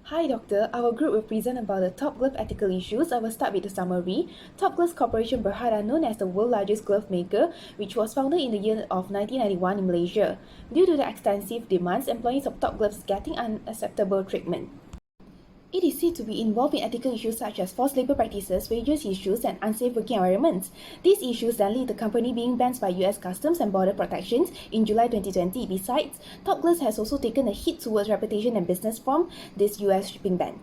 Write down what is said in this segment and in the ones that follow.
Hi Doctor, our group will present about the top glove ethical issues. I will start with the summary. Top Gloves Corporation Berhad, known as the world's largest glove maker, which was founded in the year of 1991 in Malaysia. Due to the extensive demands, employees of Top Gloves getting unacceptable treatment. It is said to be involved in ethical issues such as forced labor practices, wages issues, and unsafe working environments. These issues then lead the company being banned by US Customs and Border Protections in July 2020. Besides, Top Gloves has also taken a hit towards reputation and business from this US shipping ban.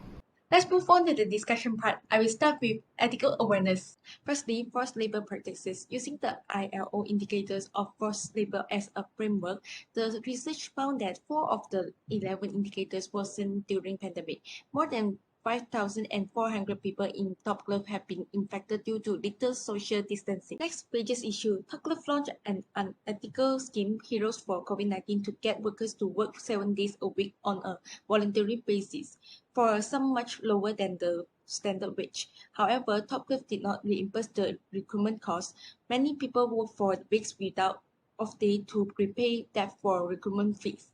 Let's move on to the discussion part. I will start with ethical awareness. Firstly, forced labor practices. Using the ILO indicators of forced labor as a framework, the research found that 4 of the 11 indicators worsened during pandemic. More than 5,400 people in Top Glove have been infected due to little social distancing. Next, wages issue. Top Glove launched an unethical scheme, Heroes for COVID-19, to get workers to work 7 days a week on a voluntary basis for a sum much lower than the standard wage. However, Top Glove did not reimburse the recruitment costs. Many people work for weeks without off day to prepay that for recruitment fees.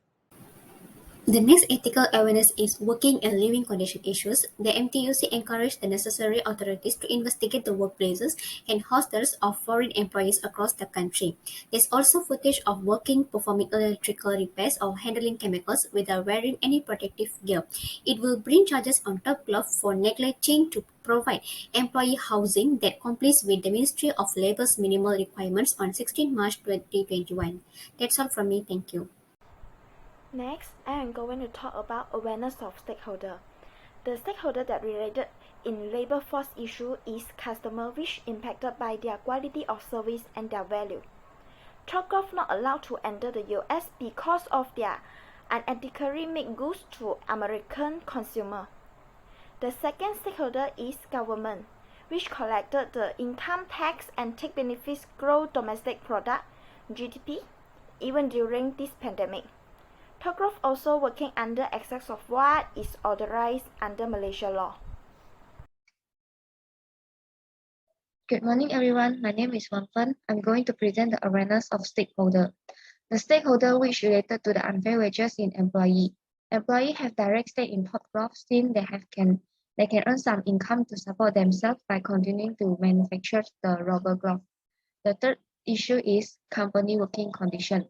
The next ethical awareness is working and living condition issues. The MTUC encouraged the necessary authorities to investigate the workplaces and hostels of foreign employees across the country. There's also footage of working performing electrical repairs or handling chemicals without wearing any protective gear. It will bring charges on Top Glove for neglecting to provide employee housing that complies with the Ministry of Labor's minimal requirements on 16 March 2021. That's all from me. Thank you. Next, I am going to talk about awareness of stakeholder. The stakeholder that related in labor force issue is customer, which impacted by their quality of service and their value. Top Glove not allowed to enter the US because of their unethically made goods to American consumer. The second stakeholder is government, which collected the income tax and take benefits grow domestic product (GDP) even during this pandemic. Top Glove also working under excess of what is authorized under Malaysia law. Good morning, everyone. My name is Wang Fen. I'm going to present the awareness of stakeholder. The stakeholder which related to the unfair wages in employee. Employee have direct stake in Top Glove since they can earn some income to support themselves by continuing to manufacture the rubber glove. The third issue is company working condition.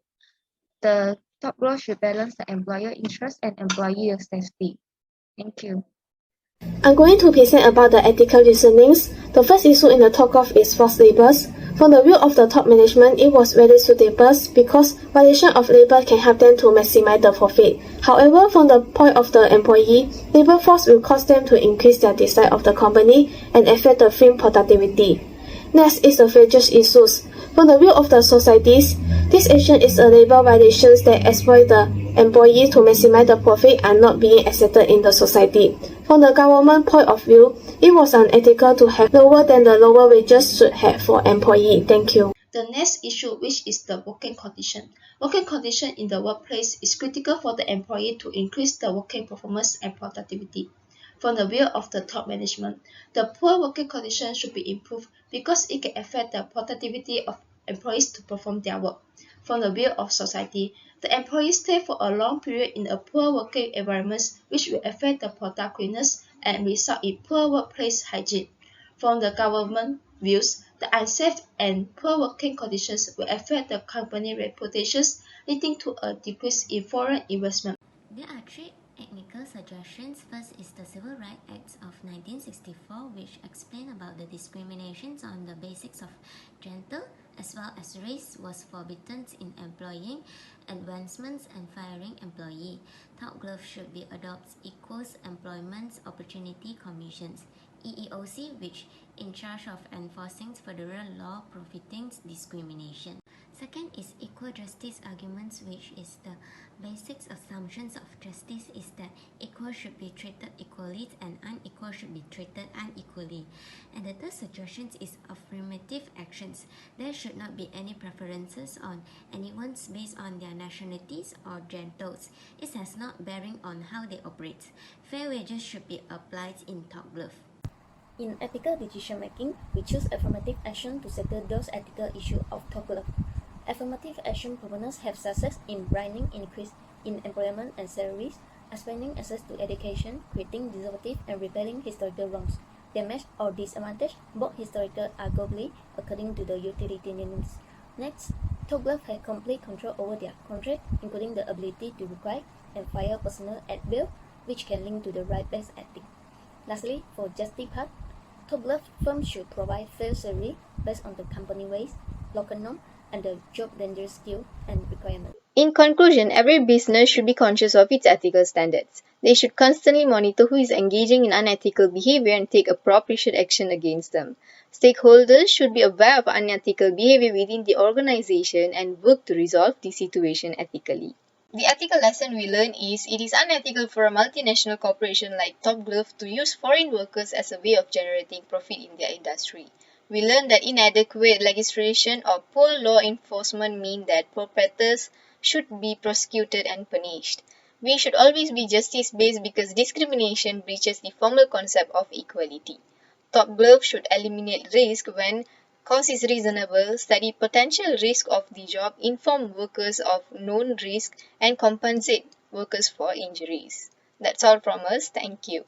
The Top Glove should balance the employer interest and employee safety. Thank you. I'm going to present about the ethical reasonings. The first issue in the Top Glove is forced labors. From the view of the top management, it was very suitable because violation of labor can help them to maximize the profit. However, from the point of the employee, labor force will cause them to increase their dislike of the company and affect the firm productivity. Next is the wages issues. From the view of the societies, this action is a labor violations that exploit the employee to maximize the profit and not being accepted in the society. From the government point of view, it was unethical to have lower than the lower wages should have for employee. Thank you. The next issue, which is the working condition. Working condition in the workplace is critical for the employee to increase the working performance and productivity. From the view of the top management, the poor working condition should be improved because it can affect the productivity of employees to perform their work. From the view of society, the employees stay for a long period in a poor working environment, which will affect the product cleanliness and result in poor workplace hygiene. From the government views, the unsafe and poor working conditions will affect the company reputations, leading to a decrease in foreign investment. There are three technical suggestions. First is the Civil Rights Act of 1964, which explain about the discriminations on the basics of gender as well as race was forbidden in employing, advancements and firing employee. Top Glove should be adopt equals employment opportunity commissions. EEOC, which in charge of enforcing federal law prohibiting discrimination. Second is equal justice arguments, which is the basic assumptions of justice is that equal should be treated equally and unequal should be treated unequally. And the third suggestion is affirmative actions. There should not be any preferences on anyone's based on their nationalities or genders. It has not bearing on how they operate. Fair wages should be applied in Top Glove. In ethical decision making, we choose affirmative action to settle those ethical issues of Top Glove. Affirmative action proponents have success in bringing increase in employment and salaries, explaining access to education, creating disruptive and repelling historical wrongs, damage or disadvantage both historical and globally according to the utilitarians. Next, top gloves have complete control over their contract, including the ability to require and fire personnel at will, which can link to the right-based ethic. Lastly, for justice part, top glove firms should provide fair salary based on the company ways, local norm, and the job dangerous skill and requirement. In conclusion, every business should be conscious of its ethical standards. They should constantly monitor who is engaging in unethical behavior and take appropriate action against them. Stakeholders should be aware of unethical behavior within the organization and work to resolve the situation ethically. The ethical lesson we learn is it is unethical for a multinational corporation like Top Glove to use foreign workers as a way of generating profit in their industry. We learn that inadequate legislation or poor law enforcement mean that perpetrators should be prosecuted and punished. We should always be justice-based because discrimination breaches the formal concept of equality. Top Glove should eliminate risk when cause is reasonable, study potential risk of the job, inform workers of known risk, and compensate workers for injuries. That's all from us. Thank you.